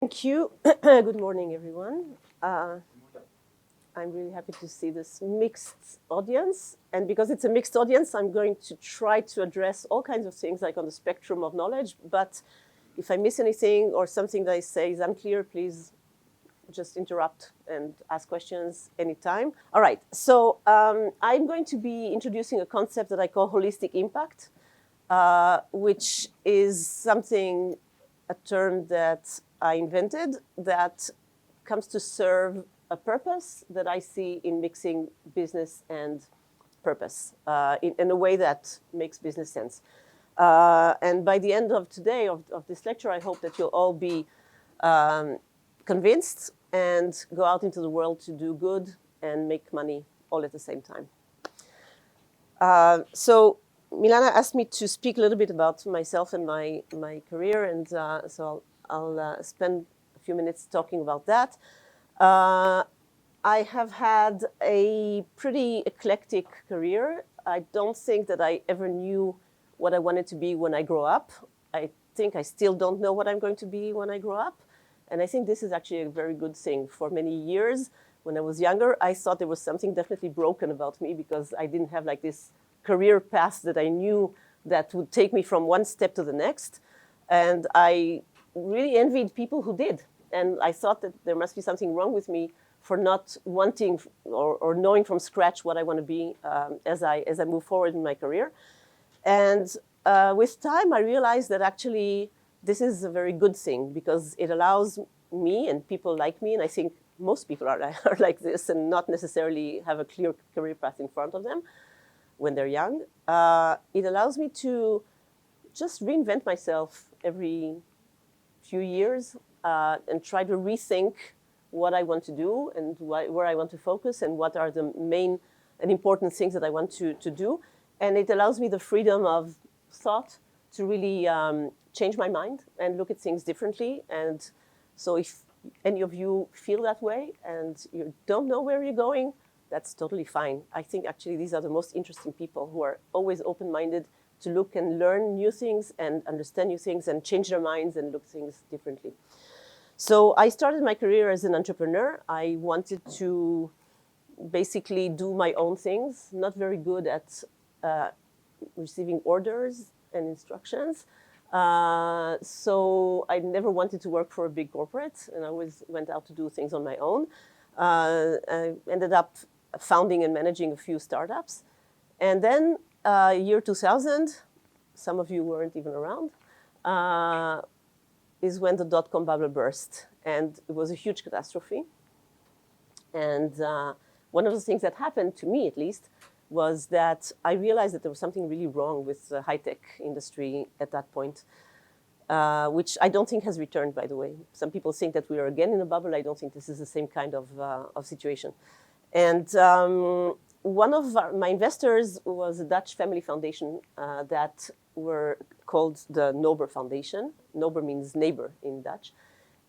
Thank you. Good morning, everyone. I'm really happy to see this mixed audience. And because it's a mixed audience, I'm going to try to address all kinds of things like on the spectrum of knowledge. But if I miss anything or something that I say is unclear, please just interrupt and ask questions anytime. All right, so I'm going to be introducing a concept that I call holistic impact, which is something, a term that I invented that comes to serve a purpose that I see in mixing business and purpose in a way that makes business sense. And by the end of today, of this lecture, I hope that you'll all be convinced and go out into the world to do good and make money all at the same time. So Milana asked me to speak a little bit about myself and my career, and so I'll spend a few minutes talking about that. I have had a pretty eclectic career. I don't think that I ever knew what I wanted to be when I grow up. I think I still don't know what I'm going to be when I grow up. And I think this is actually a very good thing. For many years, when I was younger, I thought there was something definitely broken about me because I didn't have like this career path that I knew that would take me from one step to the next. And I really envied people who did. And I thought that there must be something wrong with me for not wanting or knowing from scratch what I want to be as I move forward in my career. And with time, I realized that actually this is a very good thing because it allows me and people like me, and I think most people are like this and not necessarily have a clear career path in front of them when they're young. It allows me to just reinvent myself every few years and try to rethink what I want to do and where I want to focus and what are the main and important things that I want to do. And it allows me the freedom of thought to really change my mind and look at things differently. And so if any of you feel that way and you don't know where you're going, that's totally fine. I think actually these are the most interesting people who are always open-minded to look and learn new things and understand new things and change their minds and look things differently. So I started my career as an entrepreneur. I wanted to basically do my own things, not very good at receiving orders and instructions. So I never wanted to work for a big corporate, and I always went out to do things on my own. I ended up founding and managing a few startups. And then year 2000, some of you weren't even around, is when the dot-com bubble burst. And it was a huge catastrophe. And one of the things that happened, to me at least, was that I realized that there was something really wrong with the high-tech industry at that point, which I don't think has returned, by the way. Some people think that we are again in a bubble. I don't think this is the same kind of situation. And one of my investors was a Dutch family foundation that were called the Nober Foundation. Nober means neighbor in Dutch.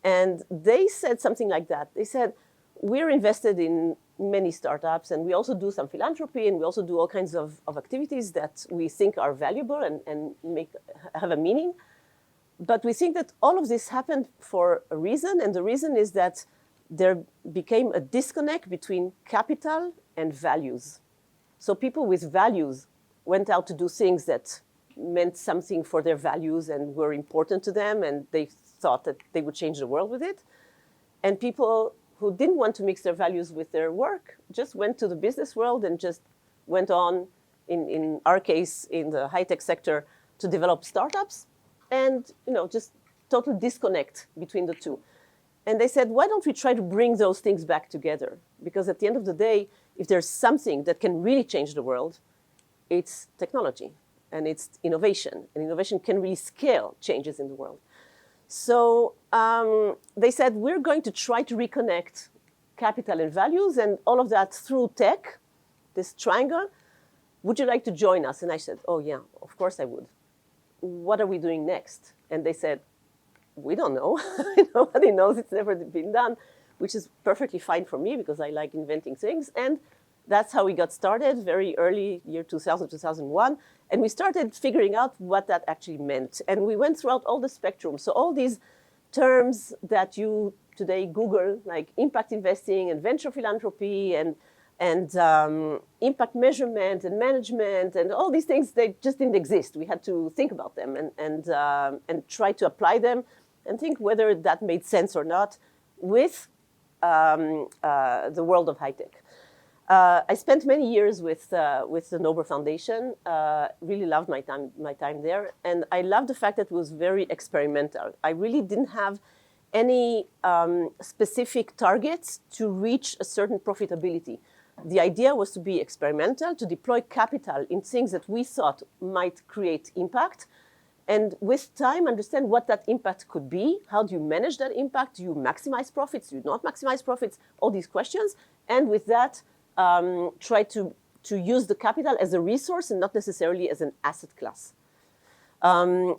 And they said something like that. They said, we're invested in many startups, and we also do some philanthropy, and we also do all kinds of activities that we think are valuable and have a meaning. But we think that all of this happened for a reason, and the reason is that there became a disconnect between capital and values. So people with values went out to do things that meant something for their values and were important to them, and they thought that they would change the world with it. And people who didn't want to mix their values with their work just went to the business world and just went on, in our case, in the high-tech sector, to develop startups and just total disconnect between the two. And they said, why don't we try to bring those things back together? Because at the end of the day, if there's something that can really change the world, it's technology and it's innovation. And innovation can really scale changes in the world. So they said, we're going to try to reconnect capital and values and all of that through tech, this triangle. Would you like to join us? And I said, oh, yeah, of course I would. What are we doing next? And they said, we don't know. Nobody knows. It's never been done, which is perfectly fine for me because I like inventing things. And that's how we got started, very early, year 2000, 2001. And we started figuring out what that actually meant. And we went throughout all the spectrum. So all these terms that you today Google, like impact investing and venture philanthropy and impact measurement and management and all these things, they just didn't exist. We had to think about them and try to apply them and think whether that made sense or not with the world of high tech. I spent many years with the Nobel Foundation. Really loved my time there, and I loved the fact that it was very experimental. I really didn't have any specific targets to reach a certain profitability. The idea was to be experimental, to deploy capital in things that we thought might create impact, and with time understand what that impact could be. How do you manage that impact? Do you maximize profits? Do you not maximize profits? All these questions, and with that, try to use the capital as a resource and not necessarily as an asset class.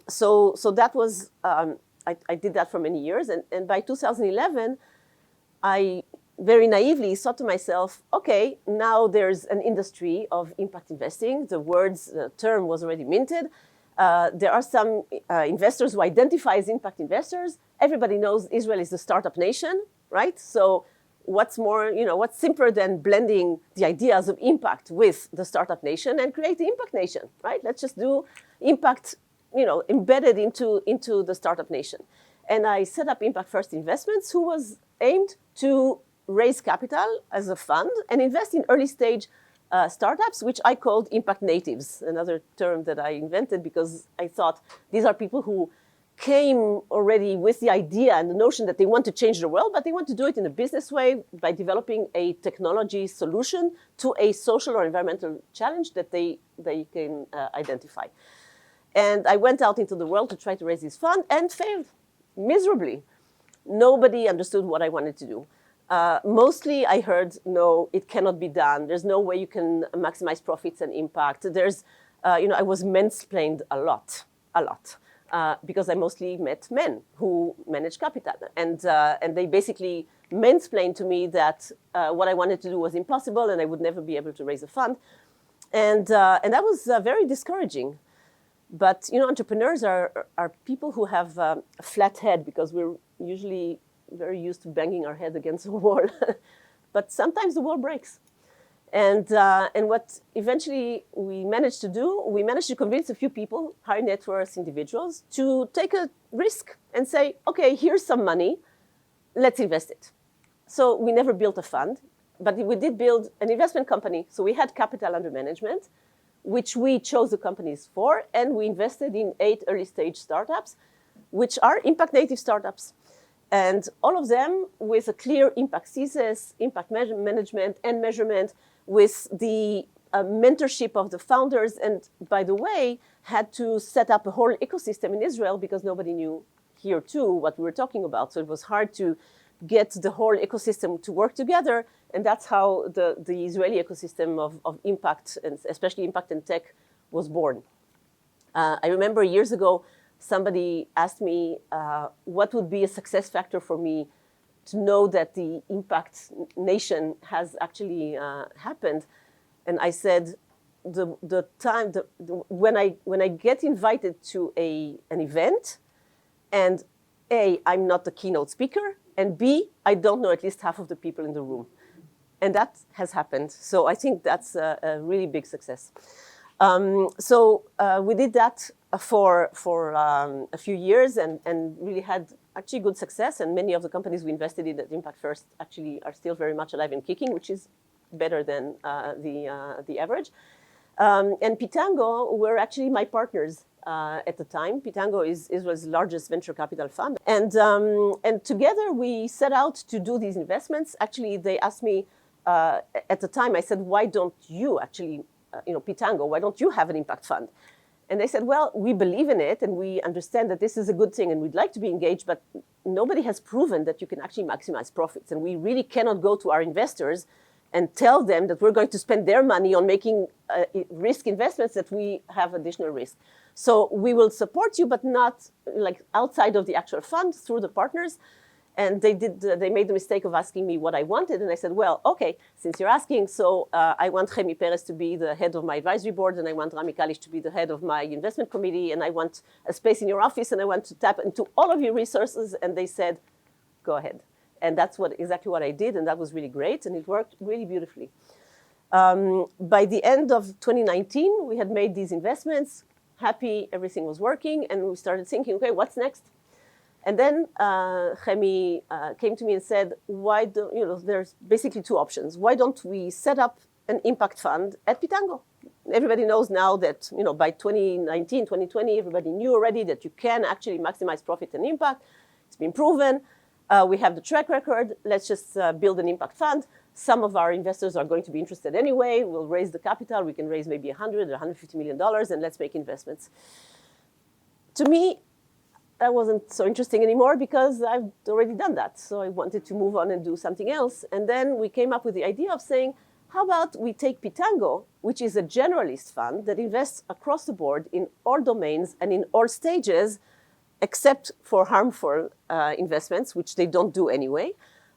So that was, I did that for many years. And by 2011, I very naively thought to myself, okay, now there's an industry of impact investing. The term was already minted. There are some investors who identify as impact investors. Everybody knows Israel is the startup nation, right? So what's simpler than blending the ideas of impact with the startup nation and create the impact nation, right? Let's just do impact, embedded into the startup nation. And I set up Impact First Investments, who was aimed to raise capital as a fund and invest in early stage startups, which I called impact natives, another term that I invented because I thought these are people who came already with the idea and the notion that they want to change the world, but they want to do it in a business way by developing a technology solution to a social or environmental challenge that they can identify. And I went out into the world to try to raise this fund and failed miserably. Nobody understood what I wanted to do. Mostly I heard, no, it cannot be done. There's no way you can maximize profits and impact. I was mansplained a lot. Because I mostly met men who manage capital. And they basically mansplained to me that what I wanted to do was impossible and I would never be able to raise a fund. And that was very discouraging. But, entrepreneurs are people who have a flat head because we're usually very used to banging our head against a wall. But sometimes the wall breaks. And what eventually we managed to convince a few people, high net worth individuals, to take a risk and say, okay, here's some money, let's invest it. So we never built a fund, but we did build an investment company. So we had capital under management, which we chose the companies for, and we invested in 8 early stage startups, which are impact native startups. And all of them with a clear impact thesis, impact management and measurement, with the mentorship of the founders, and by the way, had to set up a whole ecosystem in Israel because nobody knew here too what we were talking about. So it was hard to get the whole ecosystem to work together, and that's how the Israeli ecosystem of impact, and especially impact and tech, was born. I remember years ago, somebody asked me what would be a success factor for me to know that the impact nation has actually happened. And I said, when I get invited to an event, and A, I'm not the keynote speaker, and B, I don't know at least half of the people in the room. And that has happened. So I think that's a really big success. So we did that for a few years and really had actually good success. And many of the companies we invested in at Impact First actually are still very much alive and kicking, which is better than the average. And Pitango were actually my partners at the time. Pitango is Israel's largest venture capital fund. And together we set out to do these investments. Actually, they asked me at the time, I said, why don't you actually, Pitango, why don't you have an impact fund? And they said, well, we believe in it and we understand that this is a good thing and we'd like to be engaged, but nobody has proven that you can actually maximize profits. And we really cannot go to our investors and tell them that we're going to spend their money on making risk investments that we have additional risk. So we will support you, but not like outside of the actual fund through the partners. And they made the mistake of asking me what I wanted. And I said, well, okay, since you're asking, so I want Chemi Perez to be the head of my advisory board, and I want Rami Kalish to be the head of my investment committee, and I want a space in your office, and I want to tap into all of your resources. And they said, go ahead. And that's exactly what I did, and that was really great, and it worked really beautifully. By the end of 2019, we had made these investments, happy, everything was working, and we started thinking, okay, what's next? And then Chemi came to me and said, there's basically two options. Why don't we set up an impact fund at Pitango? Everybody knows now that, by 2019, 2020, everybody knew already that you can actually maximize profit and impact. It's been proven. We have the track record. Let's just build an impact fund. Some of our investors are going to be interested anyway. We'll raise the capital. We can raise maybe $100 or $150 million, and let's make investments. To me, that wasn't so interesting anymore because I've already done that. So I wanted to move on and do something else. And then we came up with the idea of saying, how about we take Pitango, which is a generalist fund that invests across the board in all domains and in all stages, except for harmful investments, which they don't do anyway.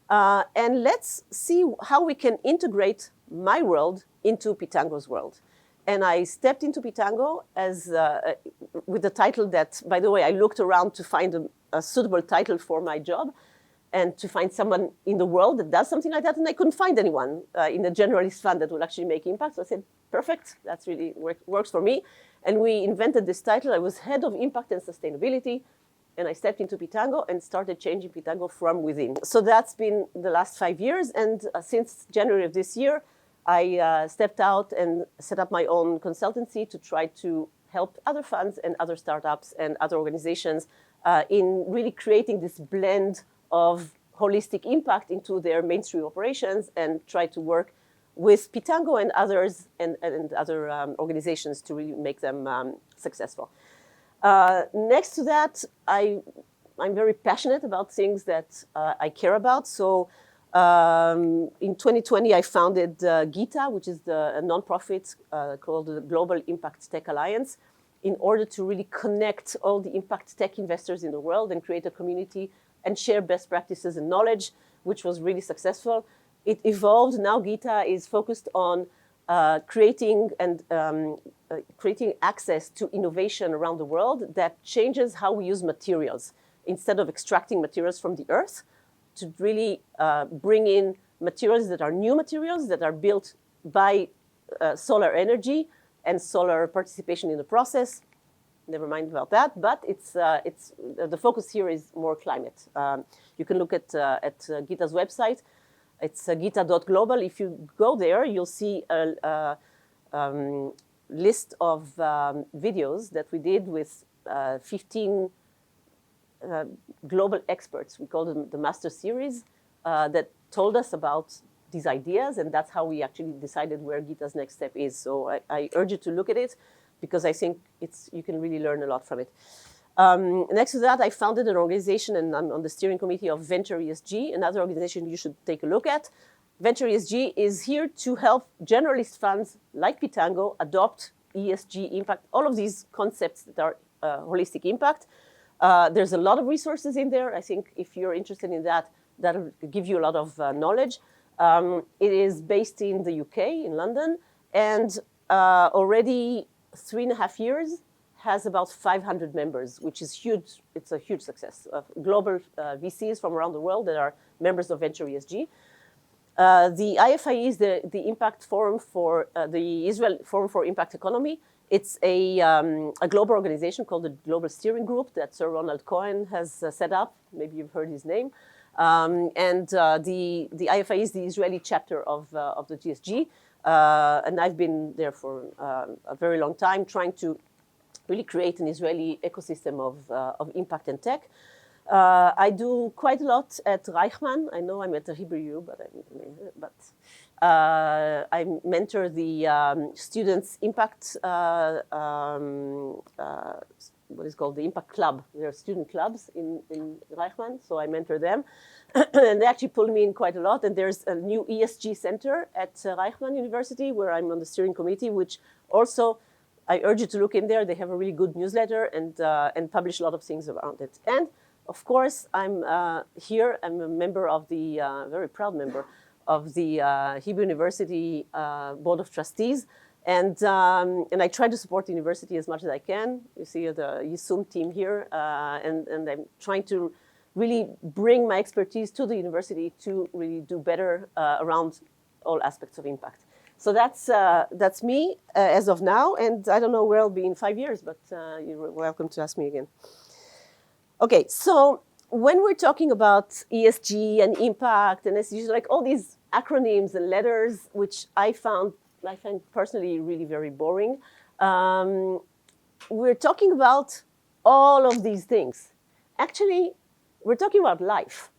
And let's see how we can integrate my world into Pitango's world. And I stepped into Pitango with the title that, by the way, I looked around to find a suitable title for my job and to find someone in the world that does something like that. And I couldn't find anyone in the generalist fund that will actually make impact. So I said, perfect, that's really works for me. And we invented this title. I was head of impact and sustainability. And I stepped into Pitango and started changing Pitango from within. So that's been the last 5 years. And since January of this year, I stepped out and set up my own consultancy to try to help other funds and other startups and other organizations in really creating this blend of holistic impact into their mainstream operations and try to work with Pitango and others and other organizations to really make them successful. Next to that, I'm very passionate about things that I care about. So in 2020, I founded GITA, which is a nonprofit called the Global Impact Tech Alliance, in order to really connect all the impact tech investors in the world and create a community and share best practices and knowledge, which was really successful. It evolved. Now GITA is focused on creating access to innovation around the world that changes how we use materials. Instead of extracting materials from the earth, to really bring in materials that are new materials that are built by solar energy and solar participation in the process. Never mind about that, but the focus here is more climate. You can look at GITA's website. It's gita.global. If you go there, you'll see a list of videos that we did with 15 global experts. We call them the Master Series, that told us about these ideas, and that's how we actually decided where GITA's next step is. So I urge you to look at it because I think you can really learn a lot from it. Next to that, I founded an organization, and I'm on the steering committee of Venture ESG, another organization you should take a look at. Venture ESG is here to help generalist funds like Pitango adopt ESG impact, all of these concepts that are holistic impact. There's a lot of resources in there. I think if you're interested in that, that'll give you a lot of knowledge. It is based in the UK, in London, and already 3.5 years has about 500 members, which is huge. It's a huge success. Global VCs from around the world that are members of Venture ESG. The IFIE is the Impact Forum for the Israel Forum for Impact Economy. It's a global organization called the Global Steering Group that Sir Ronald Cohen has set up. Maybe you've heard his name. The IFIE is the Israeli chapter of the GSG. And I've been there for a very long time trying to really create an Israeli ecosystem of impact and tech. I do quite a lot at Reichman. I know I'm at the Hebrew U, but I mentor the students' impact, what is called the Impact Club. There are student clubs in Reichman, so I mentor them. And they actually pull me in quite a lot. And there's a new ESG center at Reichman University where I'm on the steering committee, which also I urge you to look in there. They have a really good newsletter and publish a lot of things around it. And Of course, I'm here. I'm a member of the, very proud member of the Hebrew University Board of Trustees. And I try to support the university as much as I can. You see the Yisum team here. And I'm trying to really bring my expertise to the university to really do better around all aspects of impact. So that's me as of now. And I don't know where I'll be in 5 years, but you're welcome to ask me again. Okay, so when we're talking about ESG and impact and SDGs, like all these acronyms and letters, which I find personally really very boring, we're talking about all of these things. Actually, we're talking about life.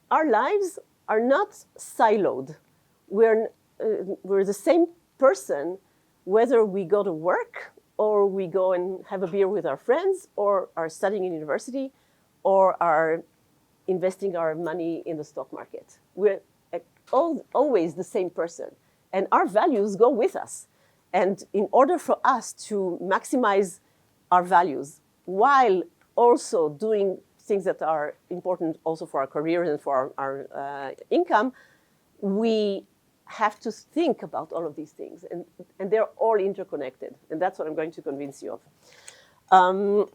Our lives are not siloed. We're the same person, whether we go to work or we go and have a beer with our friends, or are studying in university, or are investing our money in the stock market. We're always the same person. And our values go with us. And in order for us to maximize our values, while also doing things that are important also for our careers and for our income, we have to think about all of these things, and they're all interconnected, and that's what I'm going to convince you of.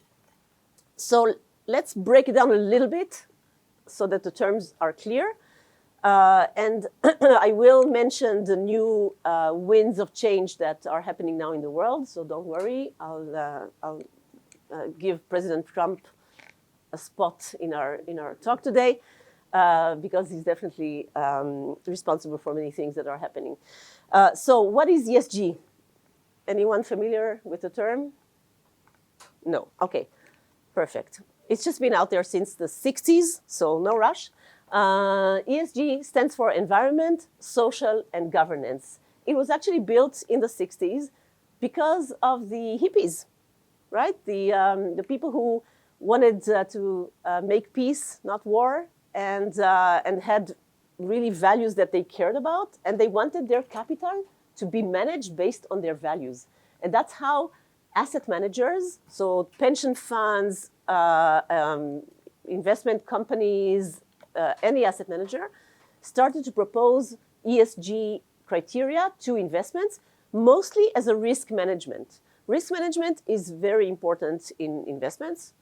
So let's break it down a little bit so that the terms are clear. And I will mention the new winds of change that are happening now in the world, so don't worry. I'll give President Trump a spot in our talk today. Because he's definitely responsible for many things that are happening. So what is ESG? Anyone familiar with the term? No, okay, perfect. It's just been out there since the 60s, so no rush. ESG stands for Environment, Social, and Governance. It was actually built in the 60s because of the hippies, right? The people who wanted to make peace, not war, and had really values that they cared about, and they wanted their capital to be managed based on their values. And that's how asset managers, so pension funds, investment companies, any asset manager, started to propose ESG criteria to investments, mostly as a risk management. Risk management is very important in investments.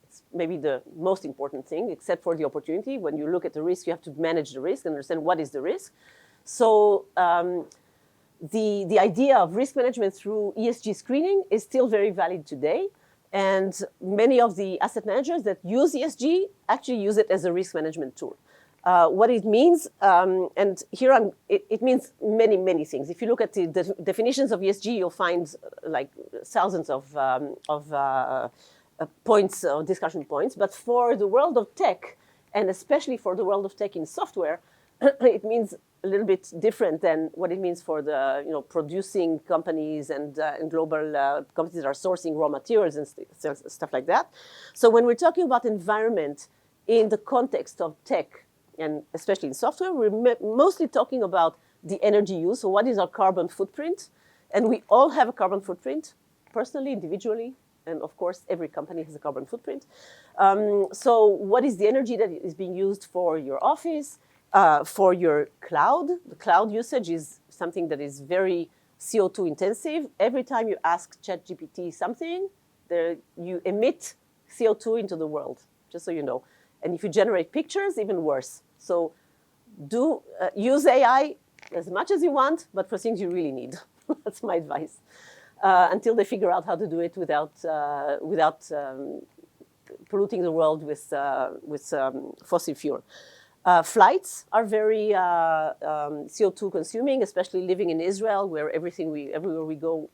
It's maybe the most important thing, except for the opportunity. When you look at the risk, you have to manage the risk and understand what is the risk. So the idea of risk management through ESG screening is still very valid today. And many of the asset managers that use ESG actually use it as a risk management tool. What it means, and here it means many, many things. If you look at the definitions of ESG, you'll find like thousands of points, discussion points. But for the world of tech, and especially for the world of tech in software, it means a little bit different than what it means for the producing companies and global companies that are sourcing raw materials and stuff like that. So when we're talking about environment in the context of tech, and especially in software, we're mostly talking about the energy use. So what is our carbon footprint? And we all have a carbon footprint, personally, individually. And of course, every company has a carbon footprint. So what is the energy that is being used for your office, for your cloud? The cloud usage is something that is very CO2 intensive. Every time you ask ChatGPT something, you emit CO2 into the world, just so you know. And if you generate pictures, even worse. So use AI as much as you want, but for things you really need. That's my advice. Until they figure out how to do it without polluting the world with fossil fuel. Flights are very CO2 consuming, especially living in Israel, where everywhere we go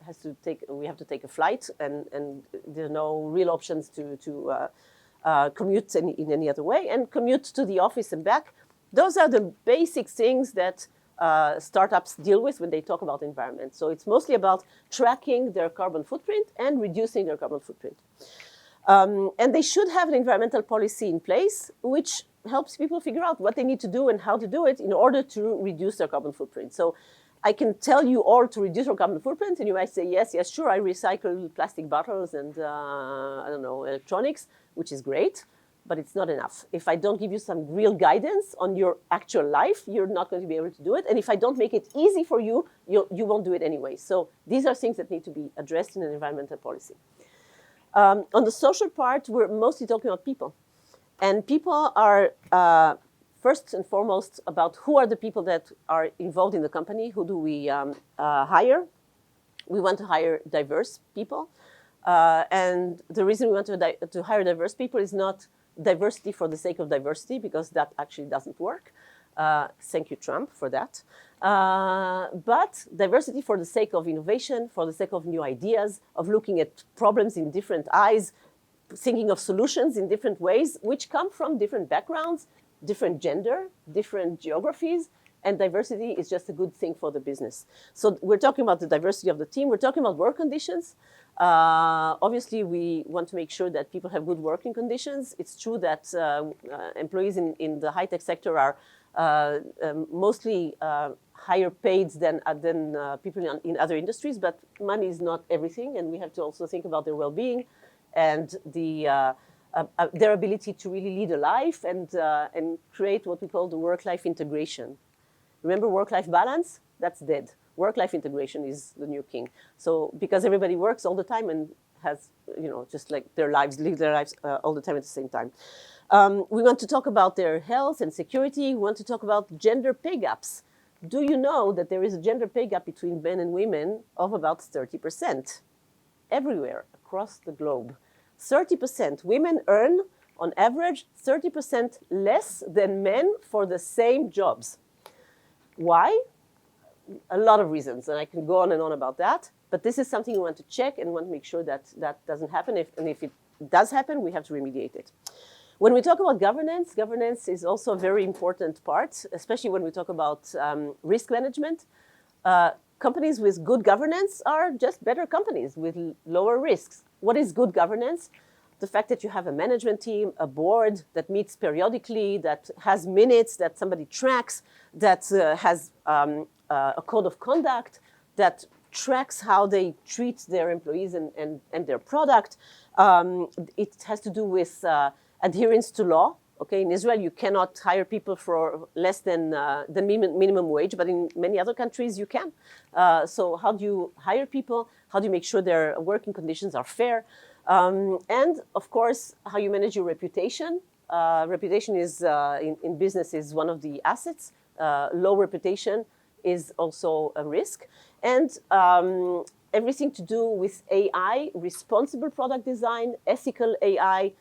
we have to take a flight, and there are no real options to commute in any other way, and commute to the office and back. Those are the basic things that startups deal with when they talk about environment. So it's mostly about tracking their carbon footprint and reducing their carbon footprint. And they should have an environmental policy in place, which helps people figure out what they need to do and how to do it in order to reduce their carbon footprint. So I can tell you all to reduce your carbon footprint, and you might say, yes, sure, I recycle plastic bottles and, I don't know, electronics, which is great. but it's not enough. If I don't give you some real guidance on your actual life, you're not going to be able to do it. And if I don't make it easy for you, you won't do it anyway. So these are things that need to be addressed in an environmental policy. On the social part, we're mostly talking about people. And people are first and foremost about who are the people that are involved in the company, who do we hire. We want to hire diverse people. And the reason we want to hire diverse people is not diversity for the sake of diversity, because that actually doesn't work. Thank you, Trump, for that. But diversity for the sake of innovation, for the sake of new ideas, of looking at problems in different eyes, thinking of solutions in different ways, which come from different backgrounds, different gender, different geographies, and diversity is just a good thing for the business. So we're talking about the diversity of the team. We're talking about work conditions. Obviously, we want to make sure that people have good working conditions. It's true that employees in the high-tech sector are mostly higher paid than people in other industries, but money is not everything, and we have to also think about their well-being and their ability to really lead a life and create what we call the work-life integration. Remember work-life balance? That's dead. Work-life integration is the new king. So because everybody works all the time and has, just like live their lives all the time at the same time. We want to talk about their health and security. We want to talk about gender pay gaps. Do you know that there is a gender pay gap between men and women of about 30%? Everywhere across the globe. 30%. Women earn, on average, 30% less than men for the same jobs. Why? A lot of reasons, and I can go on and on about that. But this is something we want to check and want to make sure that that doesn't happen. If it does happen, we have to remediate it. When we talk about governance, governance is also a very important part, especially when we talk about risk management. Companies with good governance are just better companies with lower risks. What is good governance? The fact that you have a management team, a board that meets periodically, that has minutes, that somebody tracks, that has a code of conduct, that tracks how they treat their employees and their product. It has to do with adherence to law. Okay, in Israel, you cannot hire people for less than the minimum wage, but in many other countries, you can. So how do you hire people? How do you make sure their working conditions are fair? And of course, how you manage your reputation. Reputation is, in business, is one of the assets. Low reputation is also a risk. And everything to do with AI, responsible product design, ethical AI,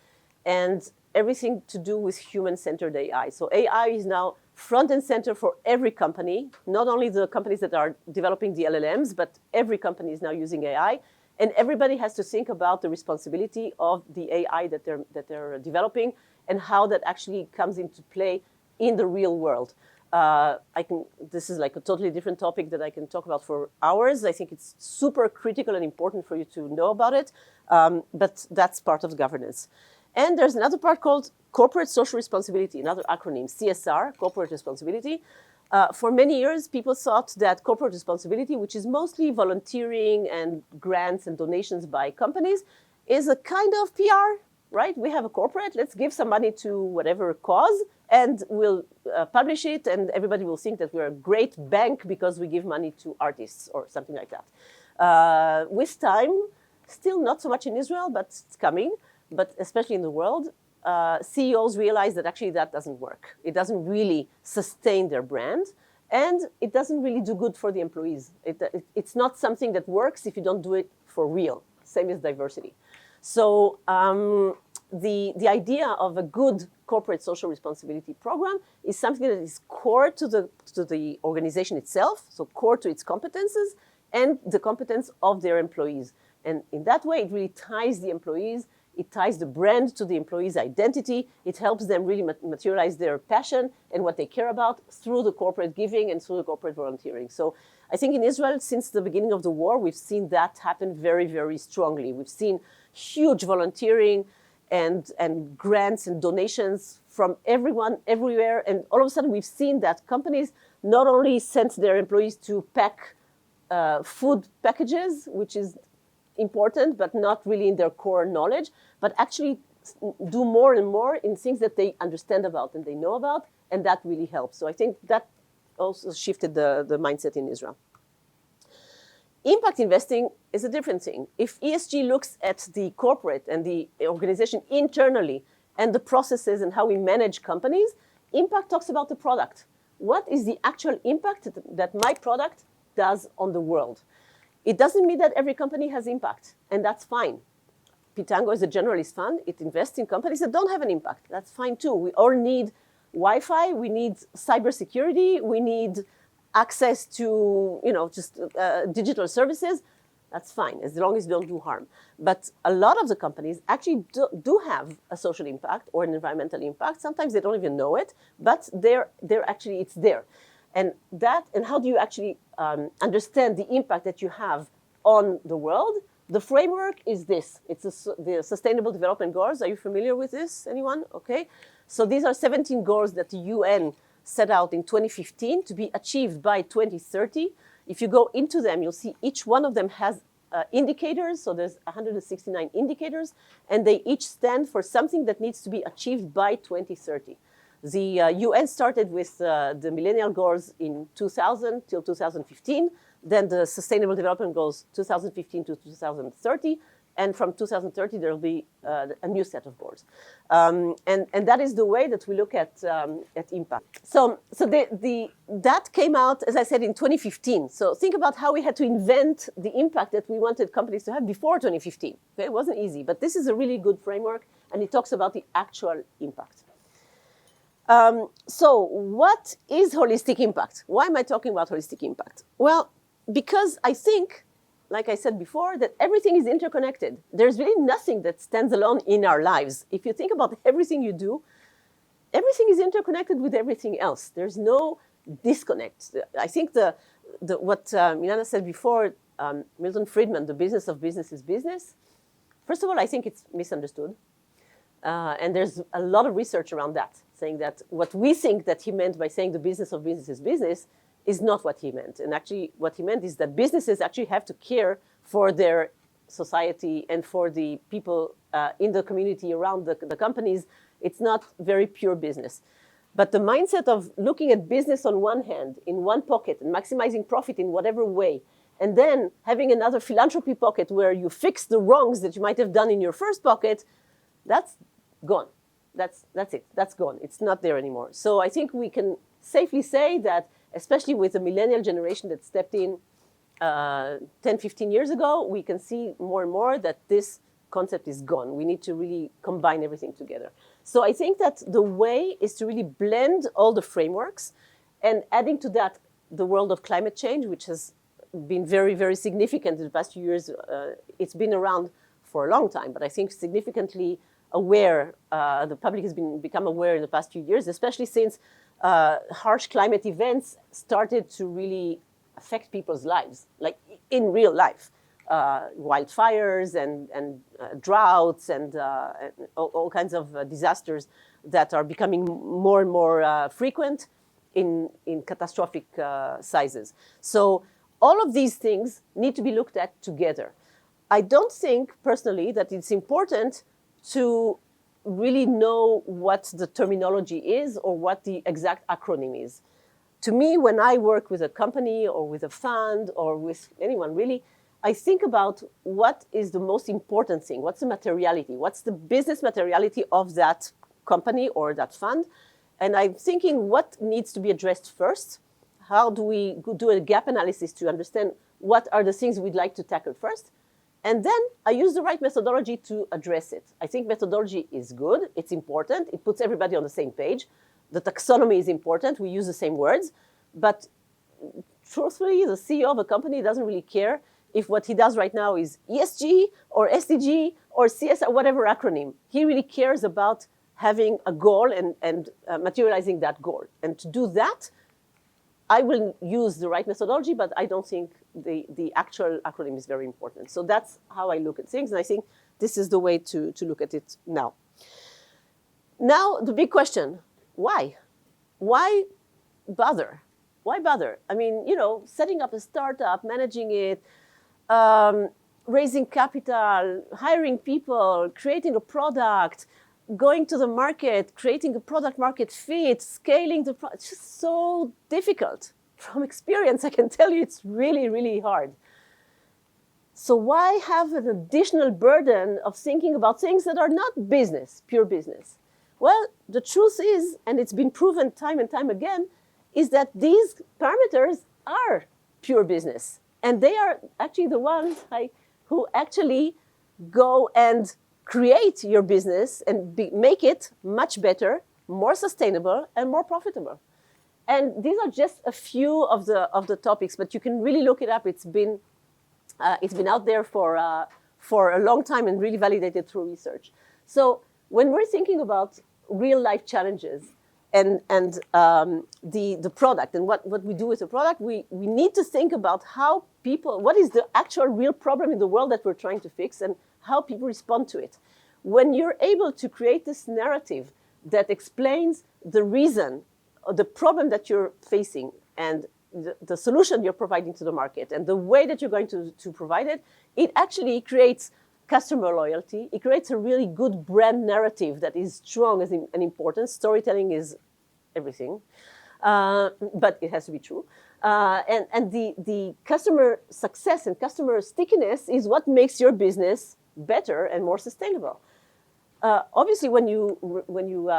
and everything to do with human-centered AI. So AI is now front and center for every company, not only the companies that are developing the LLMs, but every company is now using AI. And everybody has to think about the responsibility of the AI that they're developing and how that actually comes into play in the real world. This is like a totally different topic that I can talk about for hours. I think it's super critical and important for you to know about it, but that's part of the governance. And there's another part called corporate social responsibility, another acronym, CSR, corporate responsibility. For many years, people thought that corporate responsibility, which is mostly volunteering and grants and donations by companies, is a kind of PR, right? We have a corporate, let's give some money to whatever cause, and we'll publish it, and everybody will think that we're a great bank because we give money to artists or something like that. With time, still not so much in Israel, but it's coming, but especially in the world, CEOs realize that actually that doesn't work. It doesn't really sustain their brand, and it doesn't really do good for the employees. It's not something that works if you don't do it for real. Same as diversity. So the idea of a good corporate social responsibility program is something that is core to the organization itself, so core to its competences and the competence of their employees. And in that way, it really ties the employees. It ties the brand to the employee's identity. It helps them really materialize their passion and what they care about through the corporate giving and through the corporate volunteering. So I think in Israel, since the beginning of the war, we've seen that happen very, very strongly. We've seen huge volunteering and grants and donations from everyone, everywhere. And all of a sudden, we've seen that companies not only sent their employees to pack food packages, which is important, but not really in their core knowledge, but actually do more and more in things that they understand about and they know about, and that really helps. So I think that also shifted the mindset in Israel. Impact investing is a different thing. If ESG looks at the corporate and the organization internally and the processes and how we manage companies, impact talks about the product. What is the actual impact that my product does on the world? It doesn't mean that every company has impact, and that's fine. Pitango is a generalist fund. It invests in companies that don't have an impact. That's fine too. We all need Wi-Fi. We need cybersecurity. We need access to, just digital services. That's fine, as long as you don't do harm. But a lot of the companies actually do have a social impact or an environmental impact. Sometimes they don't even know it, but they're actually, it's there. And how do you actually understand the impact that you have on the world? The framework is this. It's the Sustainable Development Goals. Are you familiar with this? Anyone? Okay. So these are 17 goals that the UN set out in 2015 to be achieved by 2030. If you go into them, you'll see each one of them has indicators. So there's 169 indicators, and they each stand for something that needs to be achieved by 2030. The UN started with the Millennial Goals in 2000 till 2015, then the Sustainable Development Goals 2015 to 2030, and from 2030 there will be a new set of goals. And that is the way that we look at impact. So that came out, as I said, in 2015. So think about how we had to invent the impact that we wanted companies to have before 2015. Okay? It wasn't easy, but this is a really good framework, and it talks about the actual impact. So what is holistic impact? Why am I talking about holistic impact? Well, because I think, like I said before, that everything is interconnected. There's really nothing that stands alone in our lives. If you think about everything you do, everything is interconnected with everything else. There's no disconnect. I think what Milana said before, Milton Friedman, the business of business is business. First of all, I think it's misunderstood. And there's a lot of research around that, saying that what we think that he meant by saying the business of business is business is not what he meant. And actually what he meant is that businesses actually have to care for their society and for the people in the community around the companies. It's not very pure business. But the mindset of looking at business on one hand, in one pocket, and maximizing profit in whatever way, and then having another philanthropy pocket where you fix the wrongs that you might have done in your first pocket, that's gone. That's it. That's gone. It's not there anymore. So I think we can safely say that, especially with the millennial generation that stepped in 10, 15 years ago, we can see more and more that this concept is gone. We need to really combine everything together. So I think that the way is to really blend all the frameworks, and adding to that the world of climate change, which has been very, very significant in the past few years. It's been around for a long time, but I think significantly aware, the public has become aware in the past few years, especially since harsh climate events started to really affect people's lives, like in real life. Wildfires and droughts and all kinds of disasters that are becoming more and more frequent in catastrophic sizes. So all of these things need to be looked at together. I don't think personally that it's important to really know what the terminology is or what the exact acronym is. To me, when I work with a company or with a fund or with anyone really, I think about what is the most important thing. What's the materiality? What's the business materiality of that company or that fund? And I'm thinking what needs to be addressed first. How do we do a gap analysis to understand what are the things we'd like to tackle first? And then I use the right methodology to address it. I think methodology is good. It's important. It puts everybody on the same page. The taxonomy is important. We use the same words. But truthfully, the CEO of a company doesn't really care if what he does right now is ESG or SDG or CSR, whatever acronym. He really cares about having a goal and materializing that goal. And to do that, I will use the right methodology, but I don't think the actual acronym is very important. So that's how I look at things. And I think this is the way to look at it now. Now, the big question, why? Why bother? Why bother? I mean, setting up a startup, managing it, raising capital, hiring people, creating a product, going to the market, creating a product market fit, scaling the product. It's just so difficult. From experience, I can tell you it's really, really hard. So why have an additional burden of thinking about things that are not business, pure business? Well, the truth is, and it's been proven time and time again, is that these parameters are pure business. And they are actually the ones who actually go and create your business and make it much better, more sustainable, and more profitable. And these are just a few of the topics, but you can really look it up. It's been out there for a long time and really validated through research. So when we're thinking about real life challenges and the product and what we do with the product, we need to think about how people, what is the actual real problem in the world that we're trying to fix and how people respond to it. When you're able to create this narrative that explains the reason, or the problem that you're facing, and the solution you're providing to the market and the way that you're going to provide it, it actually creates customer loyalty. It creates a really good brand narrative that is strong and important. Storytelling is everything, but it has to be true. And the customer success and customer stickiness is what makes your business better and more sustainable. Obviously, when you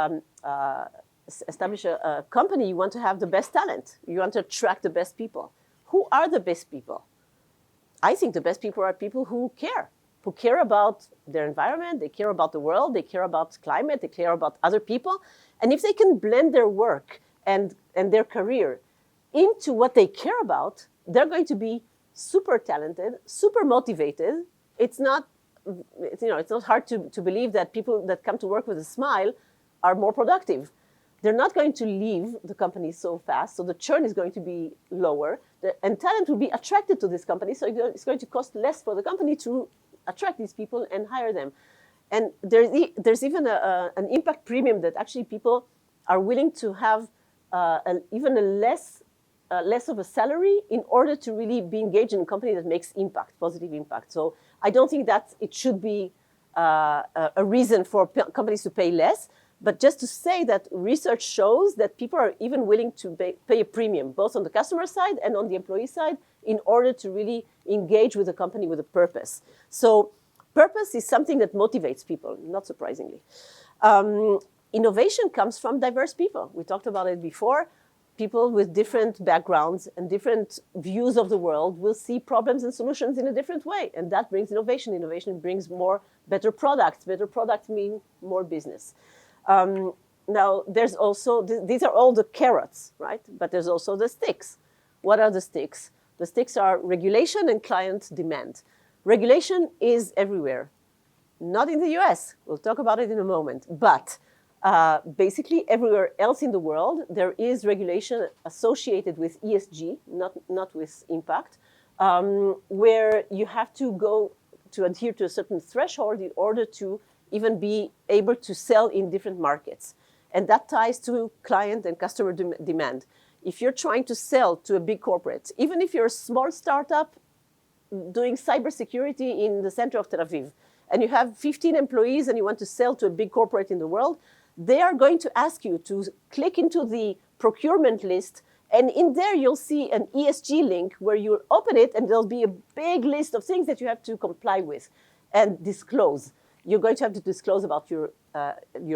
establish a company, you want to have the best talent. You want to attract the best people. Who are the best people? I think the best people are people who care about their environment, they care about the world, they care about climate, they care about other people. And if they can blend their work and their career into what they care about, they're going to be super talented, super motivated. It's not hard to believe that people that come to work with a smile are more productive. They're not going to leave the company so fast, so the churn is going to be lower, and talent will be attracted to this company, so it's going to cost less for the company to attract these people and hire them. And there's even an impact premium that actually people are willing to have even a less of a salary in order to really be engaged in a company that makes impact, positive impact. So I don't think that it should be a reason for companies to pay less. But just to say that research shows that people are even willing to pay a premium, both on the customer side and on the employee side, in order to really engage with a company with a purpose. So purpose is something that motivates people, not surprisingly. Innovation comes from diverse people. We talked about it before. People with different backgrounds and different views of the world will see problems and solutions in a different way. And that brings innovation. Innovation brings better products. Better products mean more business. Now, there's also, these are all the carrots, right? But there's also the sticks. What are the sticks? The sticks are regulation and client demand. Regulation is everywhere. Not in the US. We'll talk about it in a moment. But basically, everywhere else in the world, there is regulation associated with ESG, not with impact, where you have to go to adhere to a certain threshold in order to even be able to sell in different markets. And that ties to client and customer demand. If you're trying to sell to a big corporate, even if you're a small startup doing cybersecurity in the center of Tel Aviv, and you have 15 employees and you want to sell to a big corporate in the world, they are going to ask you to click into the procurement list, and in there you'll see an ESG link where you'll open it and there'll be a big list of things that you have to comply with and disclose. You're going to have to disclose about your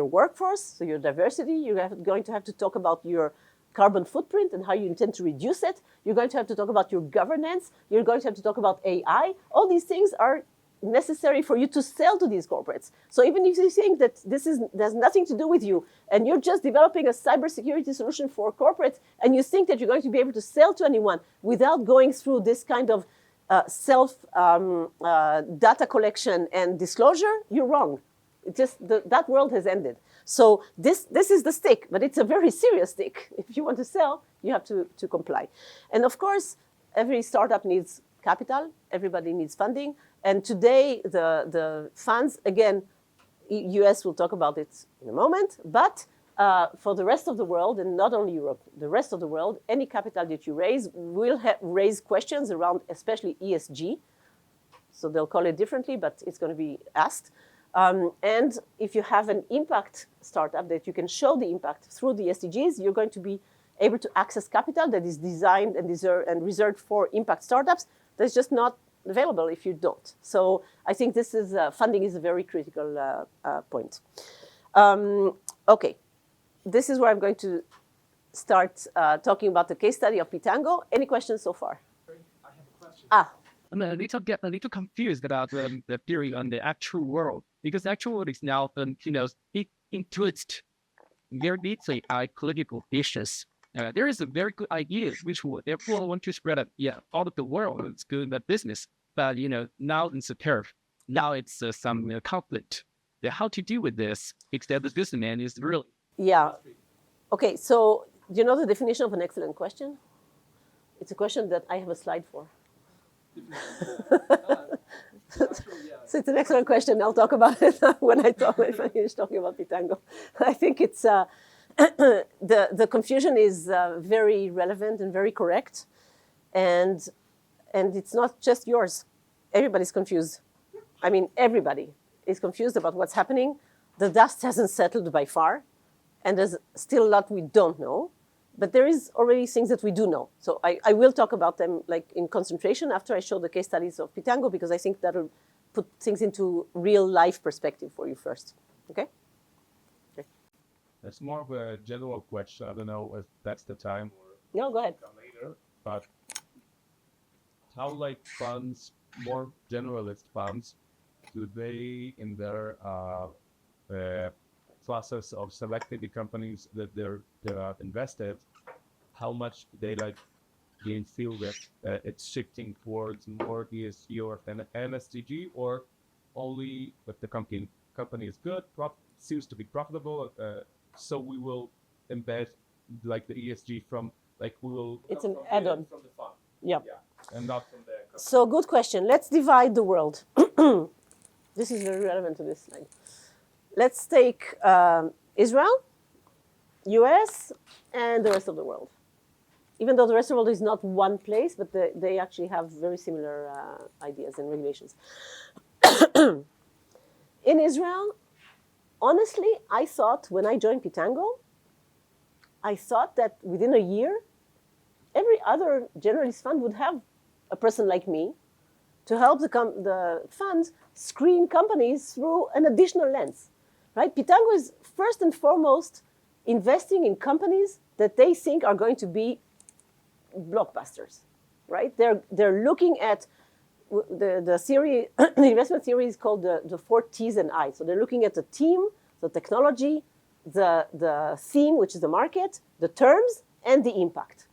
workforce, so your diversity. You're going to have to talk about your carbon footprint and how you intend to reduce it. You're going to have to talk about your governance. You're going to have to talk about AI. All these things are necessary for you to sell to these corporates. So even if you think that there's nothing to do with you and you're just developing a cybersecurity solution for corporates and you think that you're going to be able to sell to anyone without going through this kind of data collection and disclosure, you're wrong. That world has ended. So this is the stick, but it's a very serious stick. If you want to sell, you have to comply. And of course, every startup needs capital. Everybody needs funding. And today, the funds, again, US will talk about it in a moment, but for the rest of the world, and not only Europe, the rest of the world, any capital that you raise will raise questions around especially ESG. So they'll call it differently, but it's going to be asked. And if you have an impact startup that you can show the impact through the SDGs, you're going to be able to access capital that is designed and reserved for impact startups that's just not available if you don't. So I think this is funding is a very critical point. Okay, this is where I'm going to start talking about the case study of Pitango. Any questions so far? I have a question. I'm a little confused about the theory on the actual world, because the actual world is now, it influenced very deeply by political issues. There is a very good idea which will therefore want to spread out, all of the world. It's good at business, but now it's a curve. Now it's some conflict. How to deal with this? Because the businessman is really Okay. So do you know the definition of an excellent question? It's a question that I have a slide for. So it's an excellent question. I'll talk about it when I finish talking about Pitango. I think it's the confusion is very relevant and very correct, and it's not just yours. Everybody's confused. I mean, everybody is confused about what's happening. The dust hasn't settled by far, and there's still a lot we don't know. But there is already things that we do know. So I will talk about them like in concentration after I show the case studies of Pitango, because I think that'll put things into real life perspective for you first. Okay? It's more of a general question. I don't know if that's the time or No, go ahead. later. But how funds, more generalist funds, do they in their process of selecting the companies that they're invested, how much they feel that it's shifting towards more ESG or MSDG, or only if the company is good, seems to be profitable, so we will embed the ESG from we will. It's an add-on from the fund. Yeah. And not from the company. So good question. Let's divide the world. This is very relevant to this slide. Let's take Israel, US, and the rest of the world. Even though the rest of the world is not one place, but they actually have very similar ideas and regulations. In Israel, honestly, I thought when I joined Pitango, I thought that within a year, every other generalist fund would have a person like me to help the funds screen companies through an additional lens. Right? Pitango is first and foremost investing in companies that they think are going to be blockbusters. Right? They're looking at the theory, the investment theory is called the 4 T's and I. So they're looking at the team, the technology, the theme, which is the market, the terms, and the impact.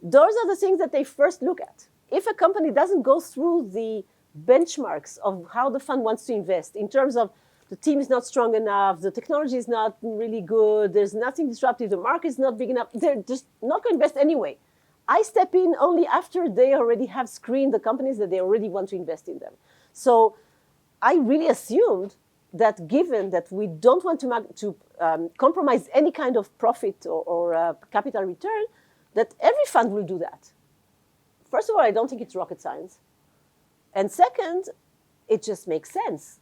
Those are the things that they first look at. If a company doesn't go through the benchmarks of how the fund wants to invest in terms of the team is not strong enough, the technology is not really good, there's nothing disruptive, the market is not big enough, they're just not going to invest anyway. I step in only after they already have screened the companies that they already want to invest in them. So I really assumed that given that we don't want to compromise any kind of profit or capital return, that every fund will do that. First of all, I don't think it's rocket science. And second, it just makes sense.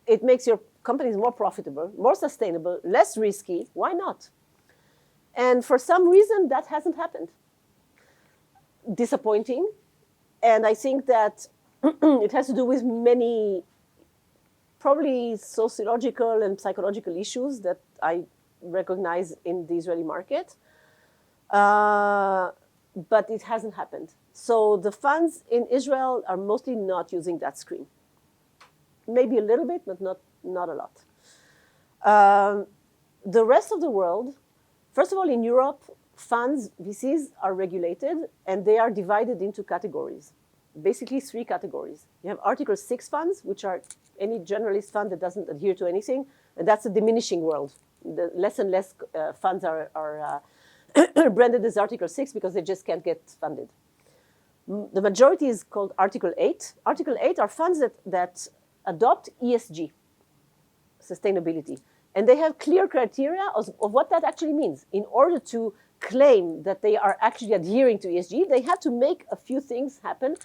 It makes your companies more profitable, more sustainable, less risky. Why not? And for some reason, that hasn't happened. Disappointing. And I think that it has to do with many probably sociological and psychological issues that I recognize in the Israeli market. But it hasn't happened. So the funds in Israel are mostly not using that screen. Maybe a little bit, but not a lot. The rest of the world, first of all, in Europe, funds, VCs, are regulated, and they are divided into categories. Basically 3 categories. You have Article 6 funds, which are any generalist fund that doesn't adhere to anything, and that's a diminishing world. The less and less funds are branded as Article 6 because they just can't get funded. The majority is called Article 8. Article 8 are funds that adopt ESG, sustainability. And they have clear criteria of what that actually means. In order to claim that they are actually adhering to ESG, they have to make a few things happen.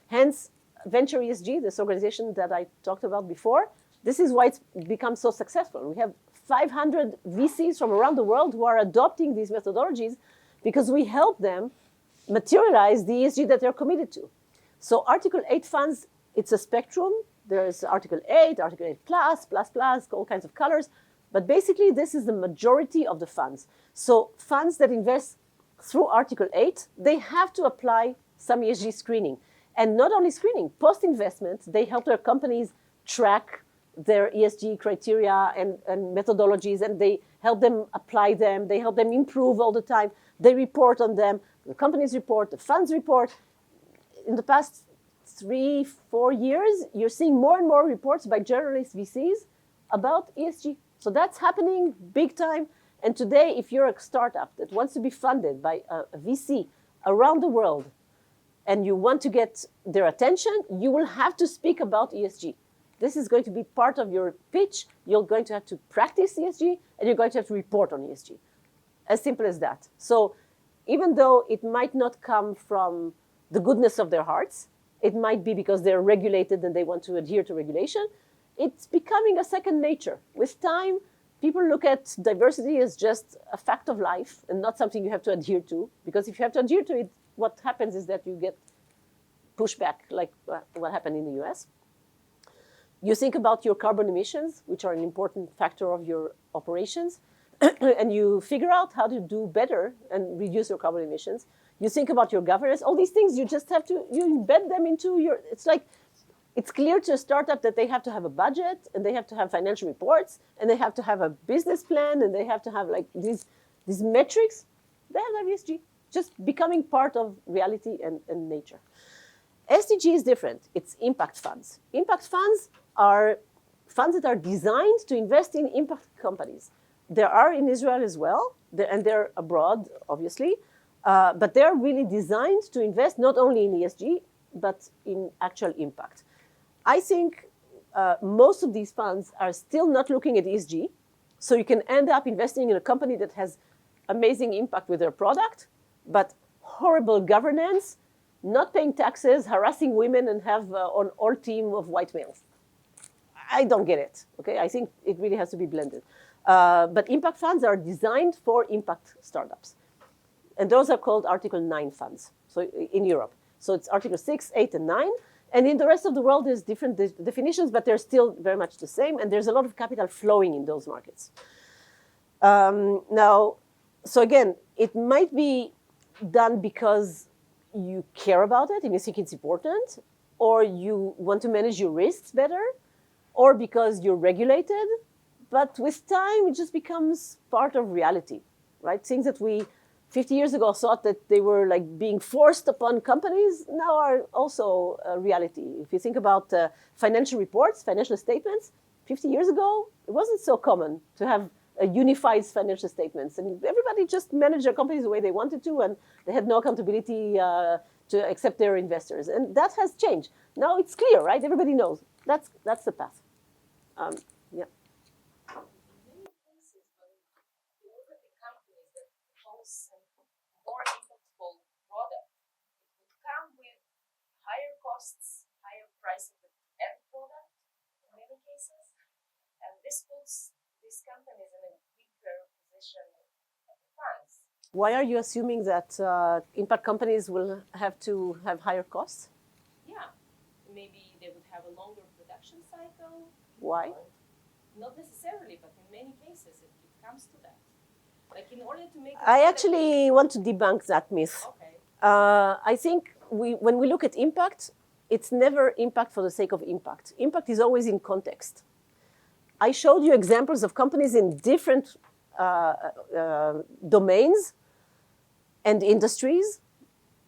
Hence, Venture ESG, this organization that I talked about before, this is why it's become so successful. We have 500 VCs from around the world who are adopting these methodologies because we help them materialize the ESG that they're committed to. So Article 8 funds, it's a spectrum. There's Article 8, Article 8 plus, all kinds of colors. But basically, this is the majority of the funds. So funds that invest through Article 8, they have to apply some ESG screening. And not only screening, post-investment, they help their companies track their ESG criteria and methodologies, and they help them apply them. They help them improve all the time. They report on them. The companies report, the funds report. In the past 3-4 years, you're seeing more and more reports by journalist VCs about ESG. So that's happening big time. And today, if you're a startup that wants to be funded by a VC around the world, and you want to get their attention, you will have to speak about ESG. This is going to be part of your pitch. You're going to have to practice ESG, and you're going to have to report on ESG. As simple as that. So even though it might not come from the goodness of their hearts, it might be because they're regulated and they want to adhere to regulation, it's becoming a second nature. With time, people look at diversity as just a fact of life and not something you have to adhere to. Because if you have to adhere to it, what happens is that you get pushback, like what happened in the US. You think about your carbon emissions, which are an important factor of your operations, and you figure out how to do better and reduce your carbon emissions. You think about your governance, all these things, you just have to, you embed them into your, it's like, it's clear to a startup that they have to have a budget, and they have to have financial reports, and they have to have a business plan, and they have to have like these metrics. They have ESG, just becoming part of reality and nature. SDG is different. It's impact funds. Impact funds are funds that are designed to invest in impact companies. There are in Israel as well, and they're abroad, obviously, but they're really designed to invest not only in ESG, but in actual impact. I think most of these funds are still not looking at ESG, so you can end up investing in a company that has amazing impact with their product, but horrible governance, not paying taxes, harassing women, and have an all team of white males. I don't get it, okay? I think it really has to be blended. But impact funds are designed for impact startups. And those are called Article 9 funds, so in Europe. So it's Article 6, 8, and 9. And in the rest of the world, there's different definitions, but they're still very much the same. And there's a lot of capital flowing in those markets. Now, so again, it might be done because you care about it and you think it's important, or you want to manage your risks better, or because you're regulated. But with time, it just becomes part of reality, right? Things that we 50 years ago thought that they were like being forced upon companies now are also a reality. If you think about financial reports, financial statements, 50 years ago, it wasn't so common to have a unified financial statements. And everybody just managed their companies the way they wanted to, and they had no accountability to accept their investors. And that has changed. Now it's clear, right? Everybody knows. That's the path. Yeah. More impactful product, it would come with higher costs, higher price of the end product in many cases, and this puts these companies in a weaker position at the funds. Why are you assuming that impact companies will have to have higher costs? Yeah, maybe they would have a longer production cycle. Why? Not necessarily, but in many cases it comes to that. Like in order to make I actually want to debunk that myth. Okay. I think when we look at impact, it's never impact for the sake of impact. Impact is always in context. I showed you examples of companies in different domains and industries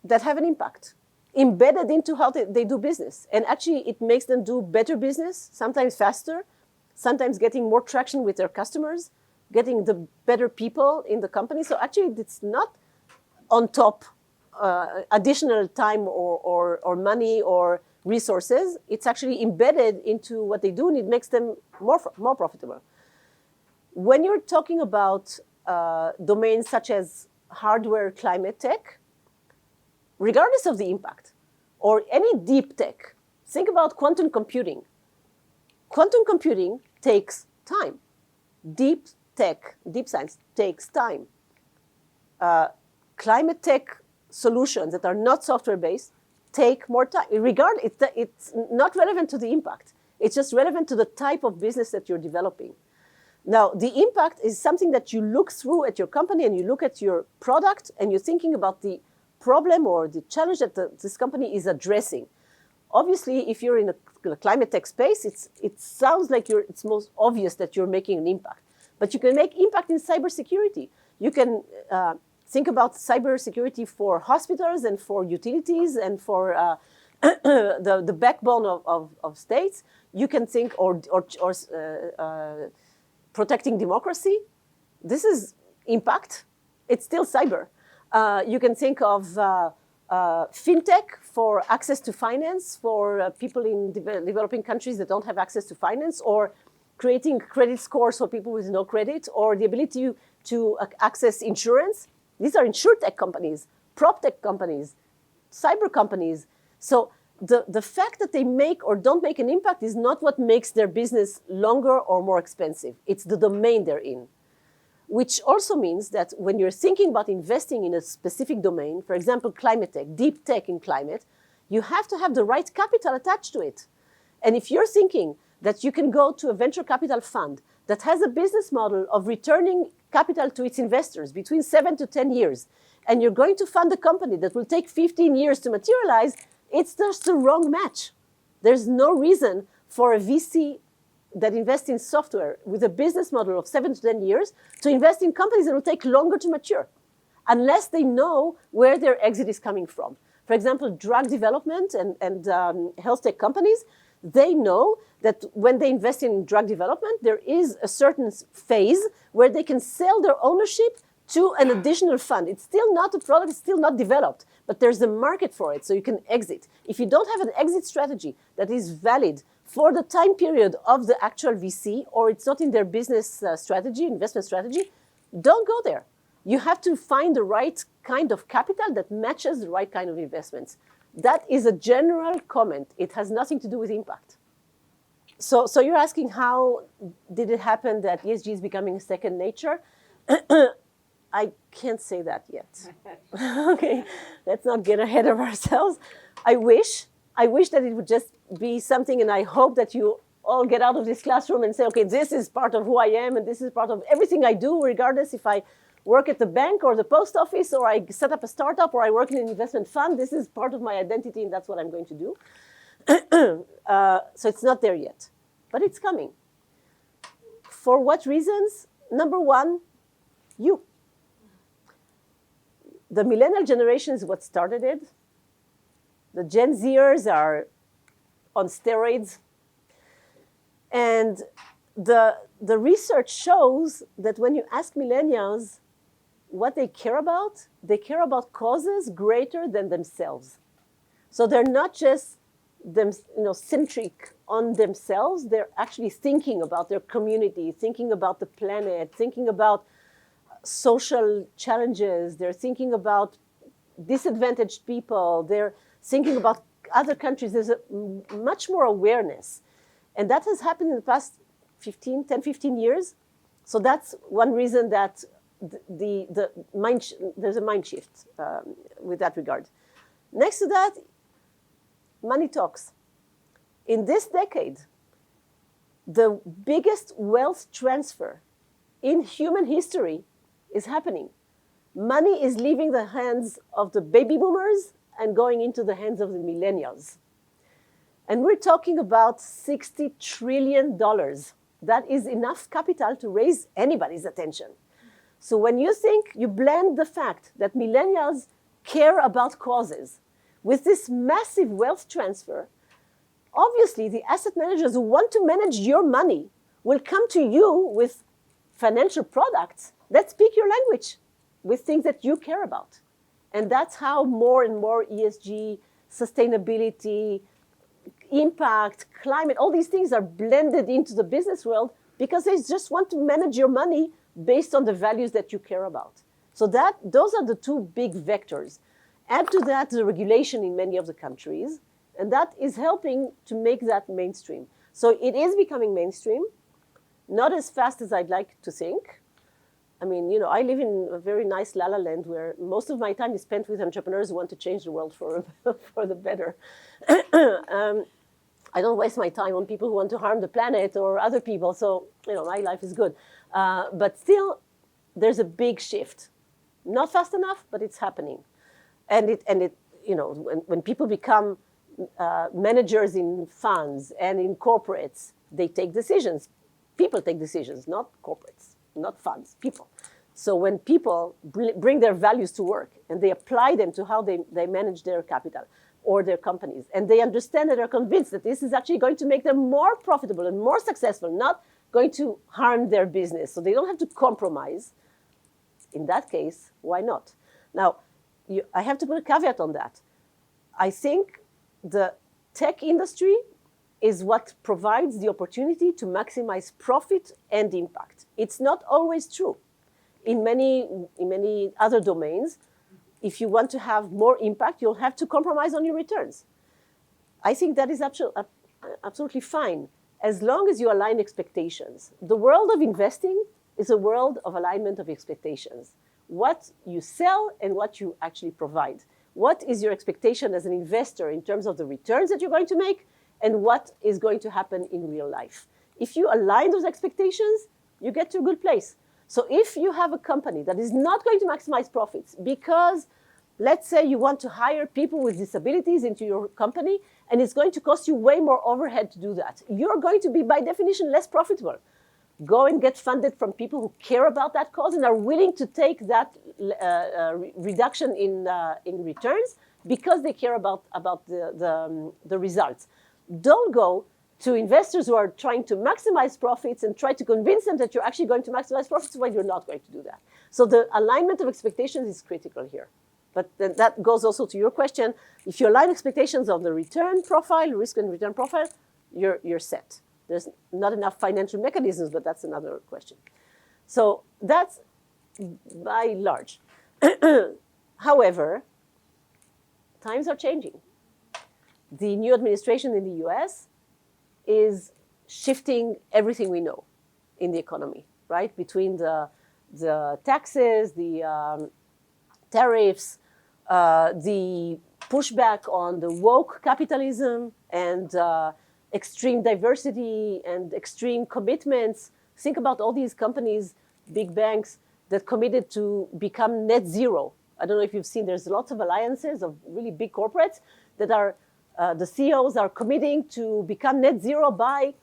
that have an impact embedded into how they do business. And actually, it makes them do better business, sometimes faster, sometimes getting more traction with their customers, getting the better people in the company. So actually, it's not on top additional time or money or resources. It's actually embedded into what they do, and it makes them more profitable. When you're talking about domains such as hardware, climate tech, regardless of the impact, or any deep tech, Think about quantum computing. Quantum computing takes time. Deep tech, deep science takes time. Climate tech solutions that are not software-based take more time. It's not relevant to the impact. It's just relevant to the type of business that you're developing. Now, the impact is something that you look through at your company and you look at your product and you're thinking about the problem or the challenge that this company is addressing. Obviously, if you're in a climate tech space, it sounds like it's most obvious that you're making an impact. But you can make impact in cybersecurity. You can think about cybersecurity for hospitals and for utilities and for the backbone of states. You can think or protecting democracy. This is impact. It's still cyber. You can think of fintech for access to finance for people in developing countries that don't have access to finance, or creating credit scores for people with no credit, or the ability to access insurance. These are insurtech companies, prop tech companies, cyber companies. So the fact that they make or don't make an impact is not what makes their business longer or more expensive. It's the domain they're in. Which also means that when you're thinking about investing in a specific domain, for example, climate tech, deep tech in climate, you have to have the right capital attached to it. And if you're thinking that you can go to a venture capital fund that has a business model of returning capital to its investors between 7 to 10 years, and you're going to fund a company that will take 15 years to materialize, it's just the wrong match. There's no reason for a VC that invest in software with a business model of 7 to 10 years to invest in companies that will take longer to mature, unless they know where their exit is coming from. For example, drug development and health tech companies, they know that when they invest in drug development, there is a certain phase where they can sell their ownership to an additional fund. It's still not a product, it's still not developed, but there's a market for it, so you can exit. If you don't have an exit strategy that is valid for the time period of the actual VC, or it's not in their business strategy, investment strategy, don't go there. You have to find the right kind of capital that matches the right kind of investments. That is a general comment. It has nothing to do with impact. So you're asking how did it happen that ESG is becoming second nature? I can't say that yet. Okay, let's not get ahead of ourselves. I wish that it would just be something, and I hope that you all get out of this classroom and say, okay, this is part of who I am, and this is part of everything I do, regardless if I work at the bank or the post office, or I set up a startup, or I work in an investment fund. This is part of my identity, and that's what I'm going to do. So it's not there yet, but it's coming. For what reasons? Number one, you. The millennial generation is what started it. The Gen Zers are on steroids. And the research shows that when you ask millennials what they care about causes greater than themselves. So they're not just centric on themselves. They're actually thinking about their community, thinking about the planet, thinking about social challenges. They're thinking about disadvantaged people. They're thinking about other countries. There's much more awareness. And that has happened in the past 10, 15 years. So that's one reason that there's a mind shift with that regard. Next to that, money talks. In this decade, the biggest wealth transfer in human history is happening. Money is leaving the hands of the baby boomers and going into the hands of the millennials. And we're talking about $60 trillion. That is enough capital to raise anybody's attention. So when you blend the fact that millennials care about causes with this massive wealth transfer, obviously the asset managers who want to manage your money will come to you with financial products that speak your language, with things that you care about. And that's how more and more ESG, sustainability, impact, climate, all these things are blended into the business world because they just want to manage your money based on the values that you care about. So those are the two big vectors. Add to that the regulation in many of the countries, And that is helping to make that mainstream. So it is becoming mainstream, not as fast as I'd like to think. I mean, you know, I live in a very nice la la land where most of my time is spent with entrepreneurs who want to change the world for the better. I don't waste my time on people who want to harm the planet or other people. So, you know, my life is good. But still, there's a big shift. Not fast enough, but it's happening. And it you know, when people become managers in funds and in corporates, they take decisions. People take decisions, not corporates, not funds, people. So when people bring their values to work and they apply them to how they manage their capital or their companies, and they understand and are convinced that this is actually going to make them more profitable and more successful, not going to harm their business, so they don't have to compromise, in that case, why not? Now, I have to put a caveat on that. I think the tech industry is what provides the opportunity to maximize profit and impact. It's not always true. In many other domains, if you want to have more impact, you'll have to compromise on your returns. I think that is absolutely fine, as long as you align expectations. The world of investing is a world of alignment of expectations. What you sell and what you actually provide. What is your expectation as an investor in terms of the returns that you're going to make, and what is going to happen in real life? If you align those expectations, you get to a good place. So if you have a company that is not going to maximize profits because, let's say, you want to hire people with disabilities into your company, and it's going to cost you way more overhead to do that, you're going to be, by definition, less profitable. Go and get funded from people who care about that cause and are willing to take that reduction in returns because they care about the results. Don't go to investors who are trying to maximize profits and try to convince them that you're actually going to maximize profits when you're not going to do that. So the alignment of expectations is critical here. But then that goes also to your question. If you align expectations on the return profile, risk and return profile, you're set. There's not enough financial mechanisms, but that's another question. So that's by large. However, times are changing. The new administration in the US is shifting everything we know in the economy, right? Between the taxes, the tariffs, the pushback on the woke capitalism, and extreme diversity and extreme commitments. Think about all these companies, big banks, that committed to become net zero. I don't know if you've seen, there's lots of alliances of really big corporates that are, the CEOs are committing to become net zero by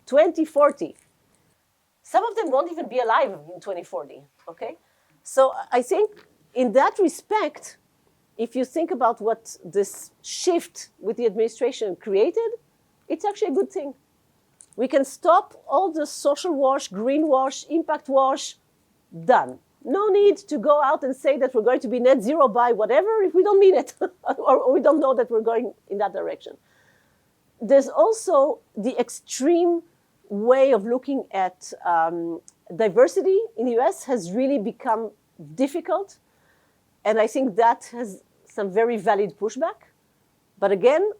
2040. Some of them won't even be alive in 2040, okay? So I think in that respect, if you think about what this shift with the administration created, it's actually a good thing. We can stop all the social wash, green wash, impact wash, done. No need to go out and say that we're going to be net zero by whatever if we don't mean it or we don't know that we're going in that direction. There's also the extreme way of looking at diversity in the US has really become difficult. And I think that has some very valid pushback. But again,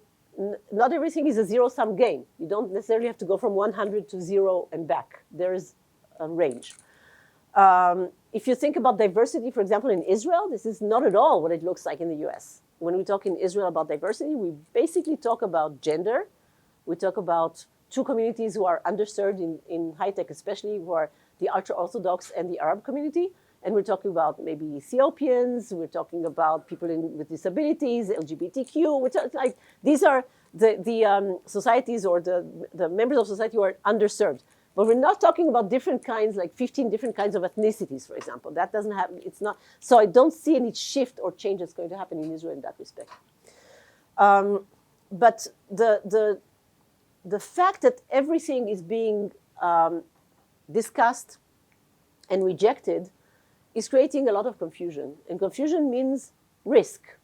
not everything is a zero-sum game. You don't necessarily have to go from 100 to 0 and back. There is a range. If you think about diversity, for example, in Israel, this is not at all what it looks like in the US. When we talk in Israel about diversity, we basically talk about gender. We talk about two communities who are underserved in high tech, especially who are the ultra-Orthodox and the Arab community. And we're talking about maybe Ethiopians, we're talking about people with disabilities, LGBTQ. These are the societies or the members of society who are underserved. But we're not talking about different kinds, like 15 different kinds of ethnicities, for example. That doesn't happen. It's not. So I don't see any shift or change that's going to happen in Israel in that respect. But the fact that everything is being discussed and rejected is creating a lot of confusion. And confusion means risk.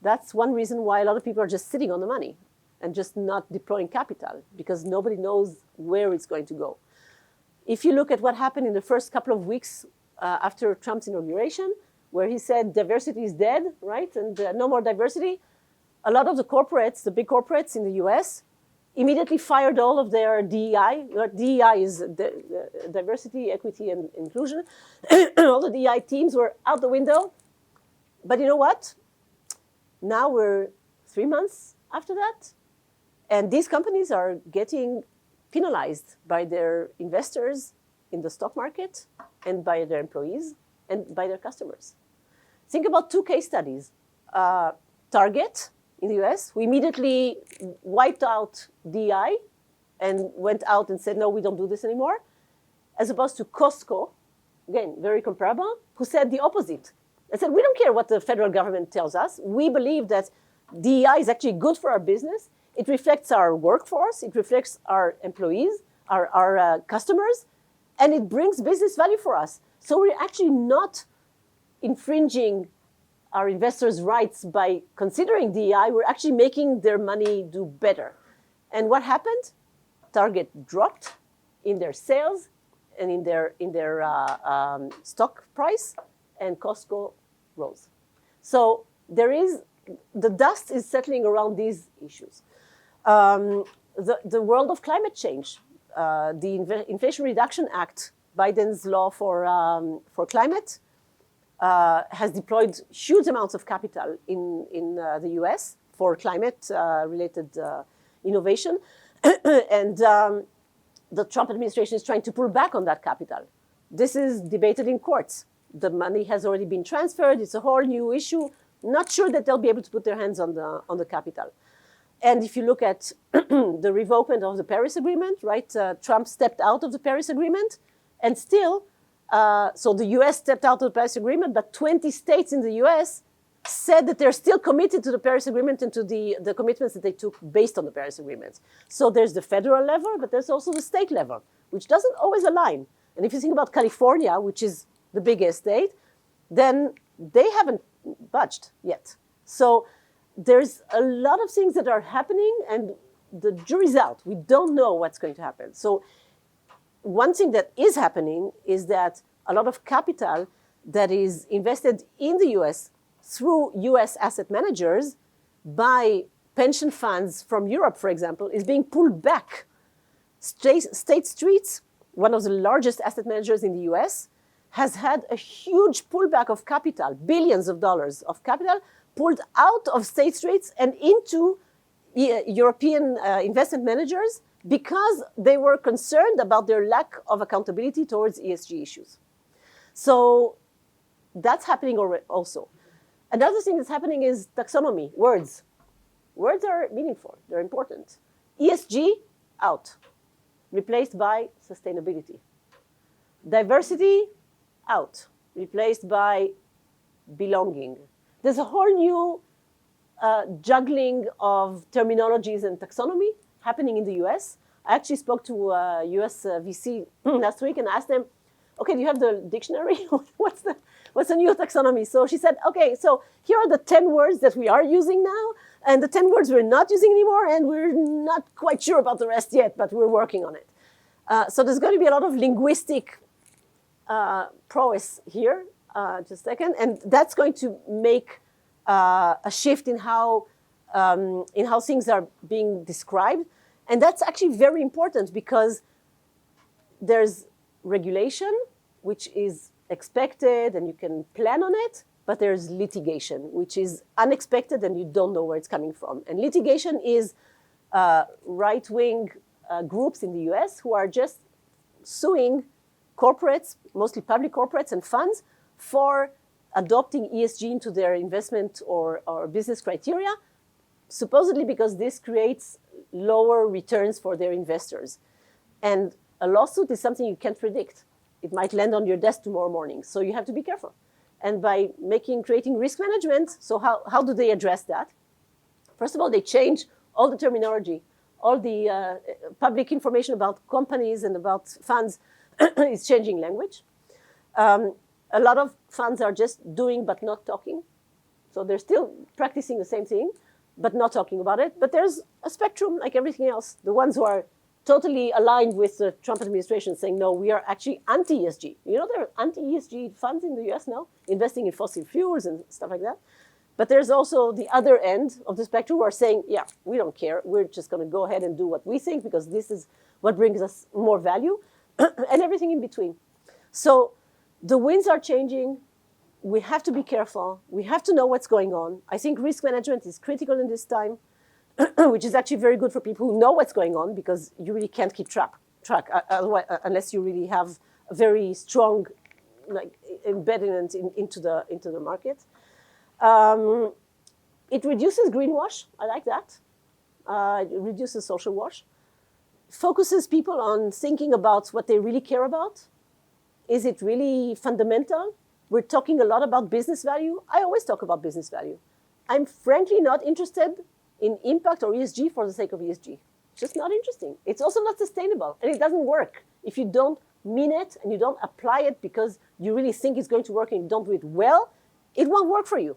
That's one reason why a lot of people are just sitting on the money and just not deploying capital, because nobody knows where it's going to go. If you look at what happened in the first couple of weeks after Trump's inauguration, where he said diversity is dead, right? And no more diversity. a lot of the corporates, the big corporates in the US, immediately fired all of their DEI. DEI is diversity, equity, and inclusion. All the DEI teams were out the window. But you know what? Now we're 3 months after that, and these companies are getting penalized by their investors in the stock market and by their employees and by their customers. Think about 2 case studies. Target in the US, we immediately wiped out DI and went out and said, no, we don't do this anymore, as opposed to Costco, again, very comparable, who said the opposite. They said, we don't care what the federal government tells us. We believe that DEI is actually good for our business. It reflects our workforce. It reflects our employees, our customers, and it brings business value for us. So we're actually not infringing our investors' rights by considering DEI. We're actually making their money do better. And what happened? Target dropped in their sales and in their stock price, and Costco rose. So the dust is settling around these issues. The world of climate change, the Inflation Reduction Act, Biden's law for climate, has deployed huge amounts of capital in the US for climate-related innovation. And the Trump administration is trying to pull back on that capital. This is debated in courts. The money has already been transferred. It's a whole new issue. Not sure that they'll be able to put their hands on the capital. And if you look at the revocation of the Paris Agreement, right? Trump stepped out of the Paris Agreement, and still, so the US stepped out of the Paris Agreement, but 20 states in the US said that they're still committed to the Paris Agreement and to the commitments that they took based on the Paris Agreement. So there's the federal level, but there's also the state level, which doesn't always align. And if you think about California, which is the biggest state, then they haven't budged yet. So there's a lot of things that are happening, and the jury's out. We don't know what's going to happen. So one thing that is happening is that a lot of capital that is invested in the US through US asset managers by pension funds from Europe, for example, is being pulled back. State Street, one of the largest asset managers in the US, has had a huge pullback of capital, billions of dollars of capital pulled out of State Streets and into European investment managers because they were concerned about their lack of accountability towards ESG issues. So that's happening also. Another thing that's happening is taxonomy, words. Words are meaningful, they're important. ESG, out, replaced by sustainability. Diversity, out, replaced by belonging. There's a whole new juggling of terminologies and taxonomy happening in the US. I actually spoke to a US VC last week and asked them, okay, do you have the dictionary? What's the new taxonomy? So she said, okay, so here are the 10 words that we are using now, and the 10 words we're not using anymore, and we're not quite sure about the rest yet, but we're working on it. So there's going to be a lot of linguistic prowess here, just a second, and that's going to make a shift in how things are being described. And that's actually very important because there's regulation, which is expected and you can plan on it, but there's litigation, which is unexpected and you don't know where it's coming from. And litigation is right-wing groups in the US who are just suing corporates, mostly public corporates and funds, for adopting ESG into their investment or business criteria, supposedly because this creates lower returns for their investors. And a lawsuit is something you can't predict. It might land on your desk tomorrow morning, so you have to be careful. And by creating risk management, so how do they address that? First of all, they change all the terminology, all the public information about companies and about funds is changing language. A lot of funds are just doing but not talking. So they're still practicing the same thing, but not talking about it. But there's a spectrum like everything else. The ones who are totally aligned with the Trump administration saying, no, we are actually anti-ESG. You know, there are anti-ESG funds in the US now, investing in fossil fuels and stuff like that. But there's also the other end of the spectrum who are saying, yeah, we don't care. We're just going to go ahead and do what we think because this is what brings us more value, and everything in between. So the winds are changing. We have to be careful. We have to know what's going on. I think risk management is critical in this time, which is actually very good for people who know what's going on, because you really can't keep track unless you really have a very strong embeddment into the market. It reduces greenwash. I like that. It reduces social wash. Focuses people on thinking about what they really care about. Is it really fundamental? We're talking a lot about business value. I always talk about business value. I'm frankly not interested in impact or ESG for the sake of ESG. Just not interesting. It's also not sustainable, and it doesn't work. If you don't mean it and you don't apply it because you really think it's going to work and you don't do it well, it won't work for you.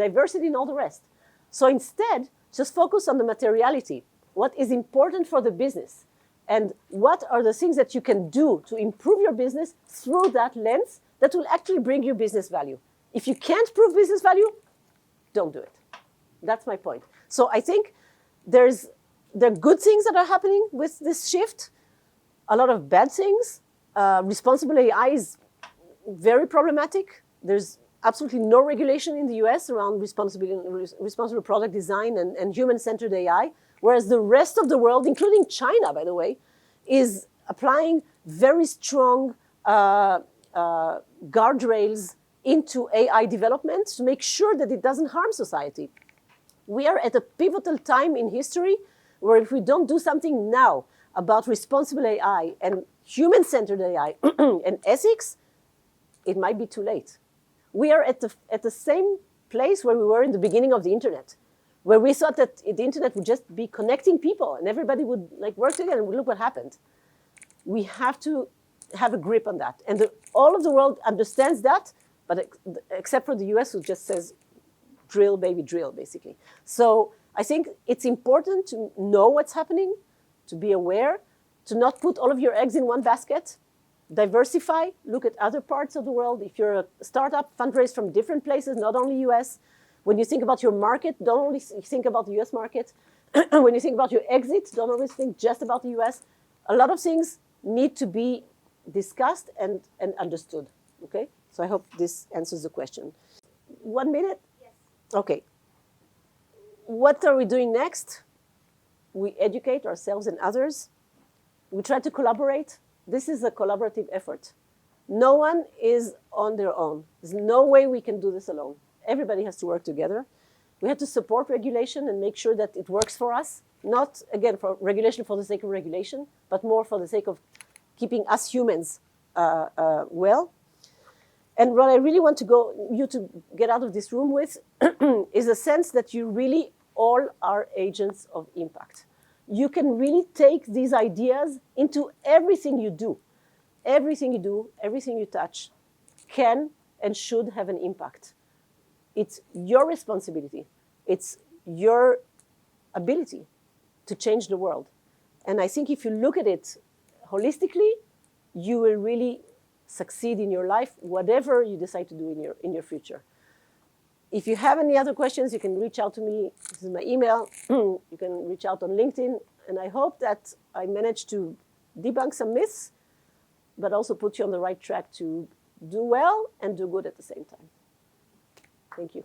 Diversity and all the rest. So instead, just focus on the materiality. What is important for the business? And what are the things that you can do to improve your business through that lens that will actually bring you business value? If you can't prove business value, don't do it. That's my point. So I think there are good things that are happening with this shift, a lot of bad things. Responsible AI is very problematic. There's absolutely no regulation in the US around responsible product design and human-centered AI, whereas the rest of the world, including China, by the way, is applying very strong guardrails into AI development to make sure that it doesn't harm society. We are at a pivotal time in history where if we don't do something now about responsible AI and human-centered AI and ethics, it might be too late. We are at the same place where we were in the beginning of the internet, where we thought that the internet would just be connecting people and everybody would work together, and look what happened. We have to have a grip on that. And all of the world understands that, but except for the US, who just says, drill, baby, drill, basically. So I think it's important to know what's happening, to be aware, to not put all of your eggs in one basket, diversify, look at other parts of the world. If you're a startup, fundraise from different places, not only US. When you think about your market, don't only think about the US market. When you think about your exit, don't always think just about the US. A lot of things need to be discussed and understood, okay? So I hope this answers the question. 1 minute? Yes. Okay. What are we doing next? We educate ourselves and others. We try to collaborate. This is a collaborative effort. No one is on their own. There's no way we can do this alone. Everybody has to work together. We have to support regulation and make sure that it works for us. Not, again, for regulation for the sake of regulation, but more for the sake of keeping us humans well. And what I really want you to get out of this room with is a sense that you really all are agents of impact. You can really take these ideas into everything you do. Everything you do, everything you touch can and should have an impact. It's your responsibility. It's your ability to change the world. And I think if you look at it holistically, you will really succeed in your life, whatever you decide to do in your future. If you have any other questions, you can reach out to me. This is my email. You can reach out on LinkedIn. And I hope that I managed to debunk some myths, but also put you on the right track to do well and do good at the same time. Thank you.